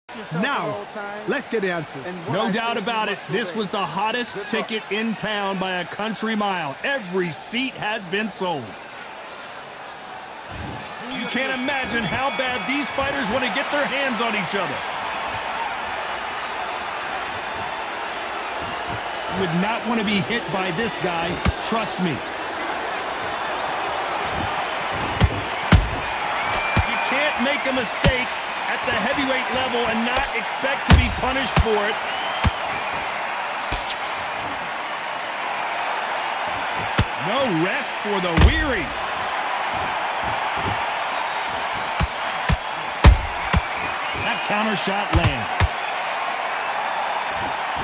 Now, let's get the answers. No doubt about it, this was the hottest ticket in town by a country mile. Every seat has been sold. You can't imagine how bad these fighters want to get their hands on each other. You would not want to be hit by this guy, trust me. You can't make a mistake at the heavyweight level and not expect to be punished for it. No rest for the weary. That counter shot lands.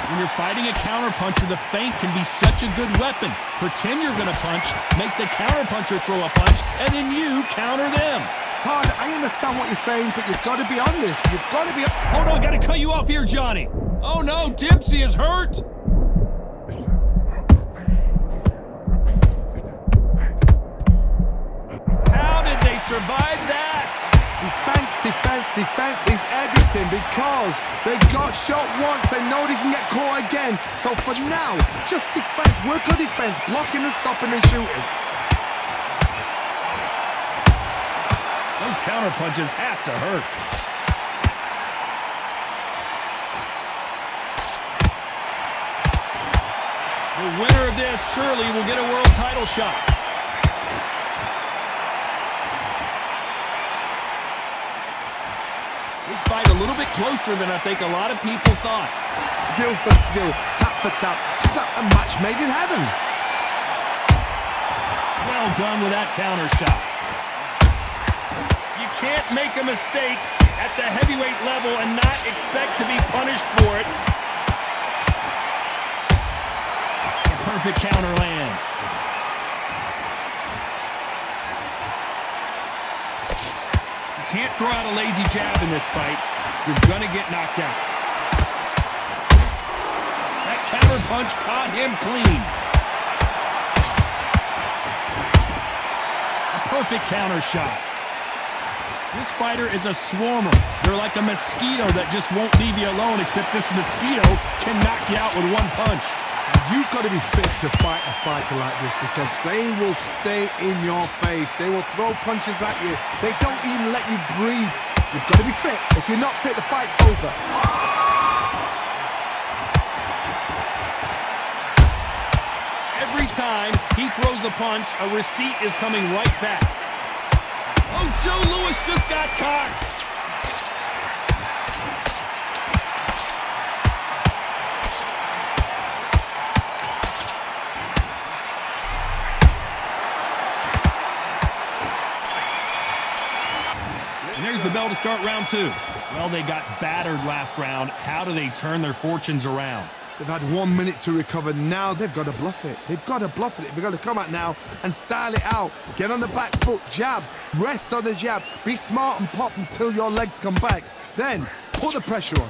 When you're fighting a counterpuncher, the feint can be such a good weapon. Pretend you're going to punch, make the counterpuncher throw a punch, and then you counter them. Todd, I understand what you're saying, but you've got to be on this. You've got to be on... Hold on, got to cut you off here, Johnny. Oh, no, Dempsey is hurt. How did they survive that? Defense, defense, defense is everything because they got shot once. They know they can get caught again. So for now, just defense, work on defense, blocking and stopping and shooting. Those counter punches have to hurt. The winner of this surely will get a world title shot. This fight a little bit closer than I think a lot of people thought. Skill for skill, tap for tap. Just like a match made in heaven. Well done with that counter shot. You can't make a mistake at the heavyweight level and not expect to be punished for it. The perfect counter lands. Can't throw out a lazy jab in this fight. You're going to get knocked out. That counter punch caught him clean. A perfect counter shot. This fighter is a swarmer. They're like a mosquito that just won't leave you alone, except this mosquito can knock you out with one punch. You've got to be fit to fight a fighter like this because they will stay in your face. They will throw punches at you. They don't even let you breathe. You've got to be fit. If you're not fit, the fight's over. Every time he throws a punch, a receipt is coming right back. Oh, Joe Louis just got caught. And there's the bell to start round two. Well, they got battered last round. How do they turn their fortunes around? They've had 1 minute to recover. Now they've got to bluff it. They've got to bluff it. They've got to come out now and style it out. Get on the back foot, jab, rest on the jab. Be smart and pop until your legs come back. Then put the pressure on.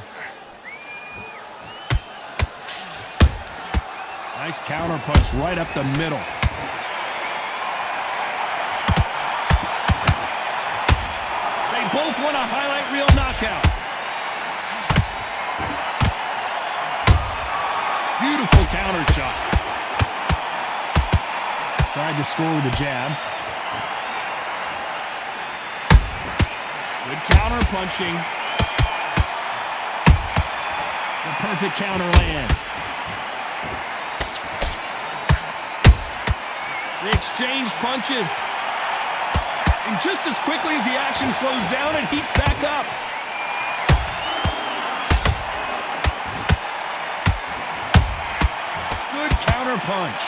Nice counter punch right up the middle. They both want a highlight reel knockout. Beautiful counter shot. Tried to score with a jab. Good counter punching. The perfect counter lands. They exchange punches. And just as quickly as the action slows down, it heats back up. Good counter punch.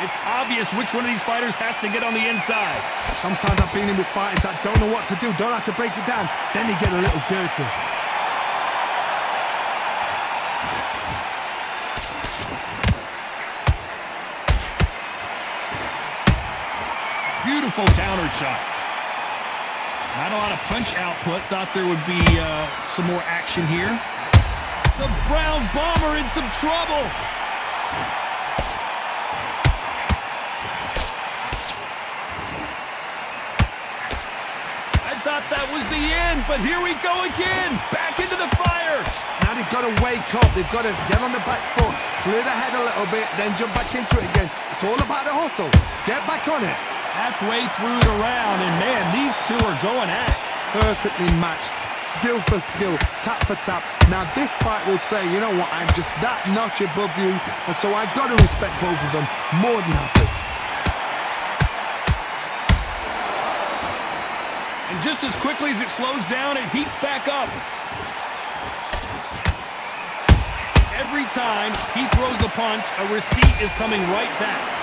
It's obvious which one of these fighters has to get on the inside. Sometimes I've been in with fighters that don't know what to do, don't have to break it down. Then you get a little dirty. Beautiful counter shot. Not a lot of punch output. Thought there would be some more action here. The Brown Bomber in some trouble. I thought that was the end. but here we go again. Back into the fire. Now they've got to wake up. They've got to get on the back foot, clear the head a little bit, then jump back into it again. It's all about the hustle. Get back on it. Halfway through the round, and man, these two are going at it. Perfectly matched, skill for skill, tap for tap. Now this fight will say, you know what, I'm just that notch above you, and so I've got to respect both of them more than happy. And just as quickly as it slows down, it heats back up. Every time he throws a punch, a receipt is coming right back.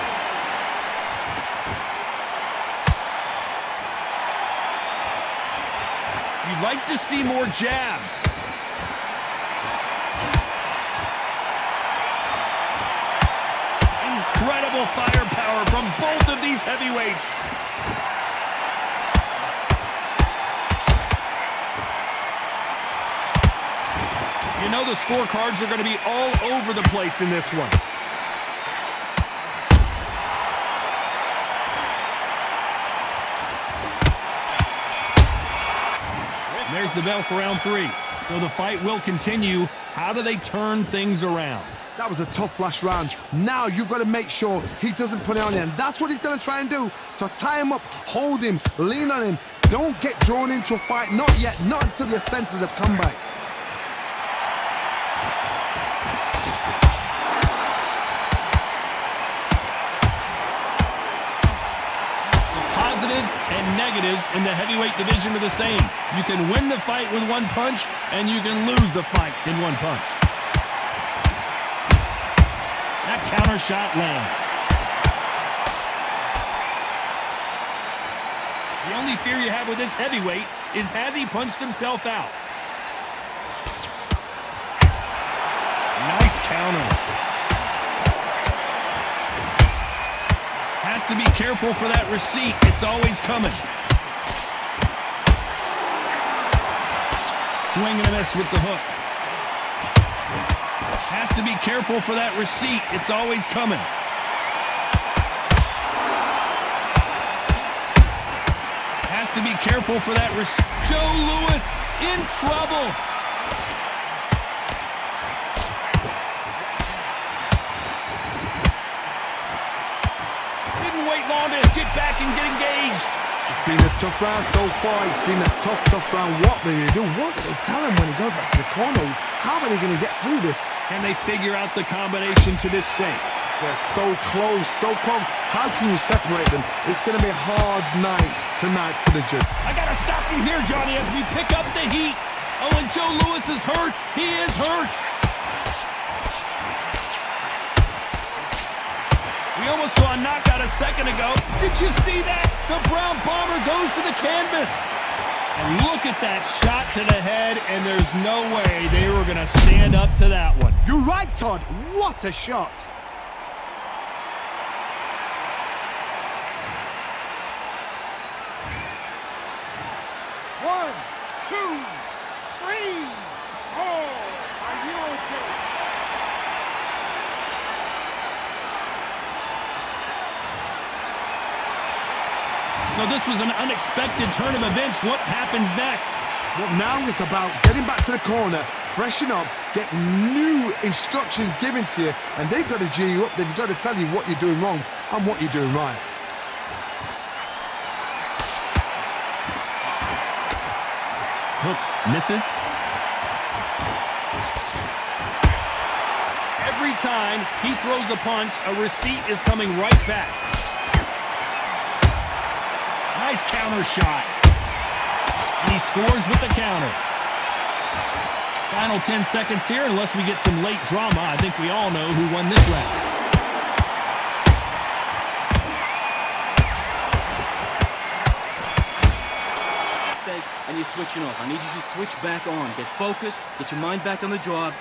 You'd like to see more jabs. Incredible firepower from both of these heavyweights. You know the scorecards are going to be all over the place in this one. There's the bell for round 3. So the fight will continue. How do they turn things around? That was a tough last round. Now you've got to make sure he doesn't put it on you, and that's what he's going to try and do. So tie him up, hold him, lean on him. Don't get drawn into a fight. Not yet. Not until your senses have come back. Positives and negatives in the heavyweight division are the same. You can win the fight with one punch, and you can lose the fight in one punch. That counter shot lands. The only fear you have with this heavyweight is, has he punched himself out? Nice counter. Has to be careful for that receipt. It's always coming. Swing and a miss with the hook. Has to be careful for that receipt. It's always coming. Has to be careful for that receipt. Joe Louis in trouble. Long to get back and get engaged. It's been a tough round so far. It's been a tough round. What do they do? What do they tell him when he goes back to the corner? How are they going to get through this? Can they figure out the combination to this safe? They're so close, so close. How can you separate them? It's going to be a hard night tonight for the judge. I got to stop you here, Johnny, as we pick up the heat. Oh, and Joe Louis is hurt. He is hurt. We almost saw a knockout a second ago. Did you see that? The Brown Bomber goes to the canvas. And look at that shot to the head, and there's no way they were going to stand up to that one. You're right, Todd. What a shot. One, two, three. Oh, are you okay? So this was an unexpected turn of events. What happens next? Well, now it's about getting back to the corner, freshen up, get new instructions given to you, and they've got to G you up. They've got to tell you what you're doing wrong and what you're doing right. Hook misses. Every time he throws a punch, a receipt is coming right back. Nice counter shot. And he scores with the counter. Final 10 seconds here, unless we get some late drama. I think we all know who won this round. Mistakes, and you're switching off. I need you to switch back on. Get focused. Get your mind back on the job.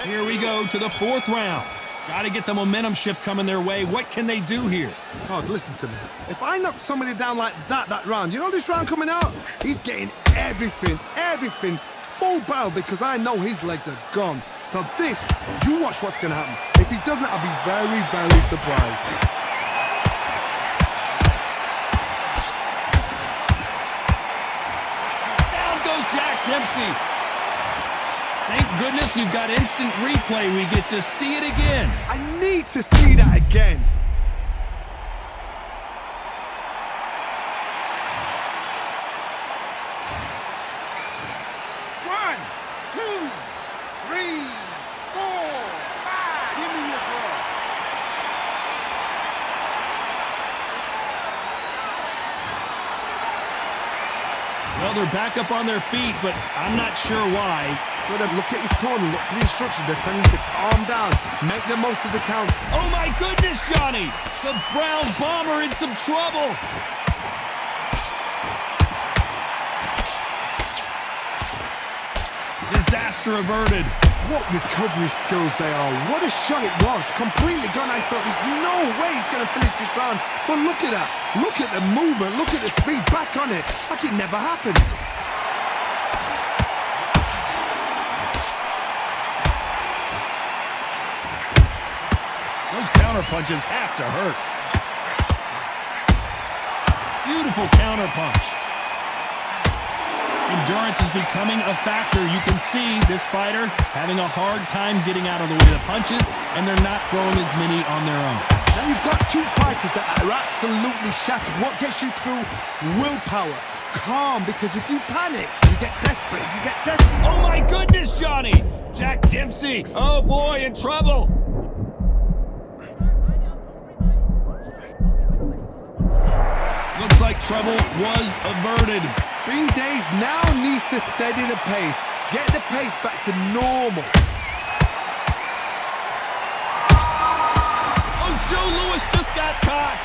Here we go to the 4th round. Got to get the momentum shift coming their way. What can they do here? Todd, listen to me. If I knock somebody down like that round, you know this round coming out? He's getting everything, full barrel, because I know his legs are gone. So this, you watch what's going to happen. If he doesn't, I'll be very, very surprised. Down goes Dempsey. Thank goodness we've got instant replay. We get to see it again. I need to see that again. One, two, three, four, five. Give me your ball. Well, they're back up on their feet, but I'm not sure why. Look at his corner, look for the instructions. They're telling him to calm down, make the most of the count. Oh my goodness, Johnny! The Brown Bomber in some trouble! Disaster averted. What recovery skills they are. What a shot it was. Completely gone. I thought there's no way he's going to finish this round. But look at that. Look at the movement. Look at the speed. Back on it. Like it never happened. Those counter punches have to hurt. Beautiful counter punch. Endurance is becoming a factor. You can see this fighter having a hard time getting out of the way of the punches, and they're not throwing as many on their own. Now you've got two fighters that are absolutely shattered. What gets you through? Willpower. Calm, because if you panic, you get desperate. If you get desperate... Oh my goodness, Johnny! Jack Dempsey, oh boy, in trouble! Looks like trouble was averted. Bean Days now needs to steady the pace. Get the pace back to normal. Oh, Joe Louis just got caught.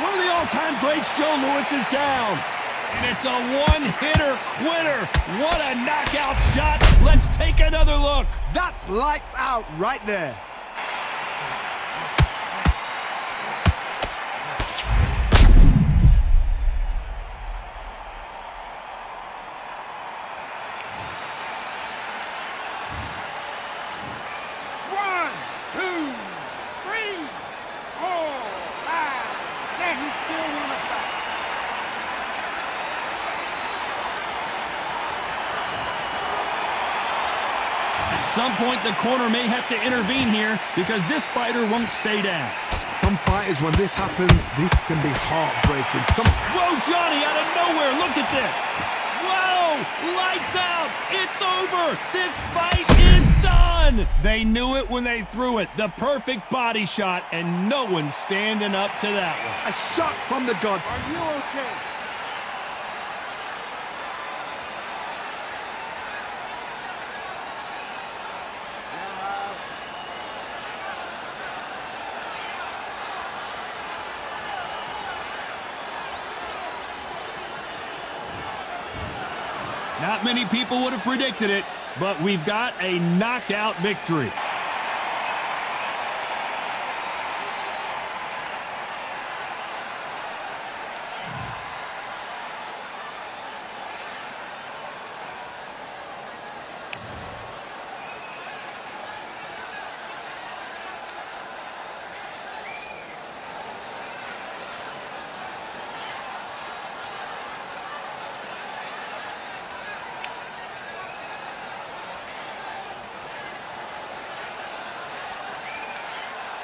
One of the all-time greats, Joe Louis, is down. And it's a one-hitter quitter. What a knockout shot. Let's take another look. That's lights out right there. One, two, three, four, five. Say he still wanna fight. At some point, the corner may have to intervene here because this fighter won't stay down. Some fighters, when this happens, this can be heartbreaking. Whoa, Johnny, out of nowhere, look at this. Whoa, lights out, it's over. This fight is done. They knew it when they threw it. The perfect body shot, and no one's standing up to that one. A shot from the god. Are you okay? Not many people would have predicted it, but we've got a knockout victory.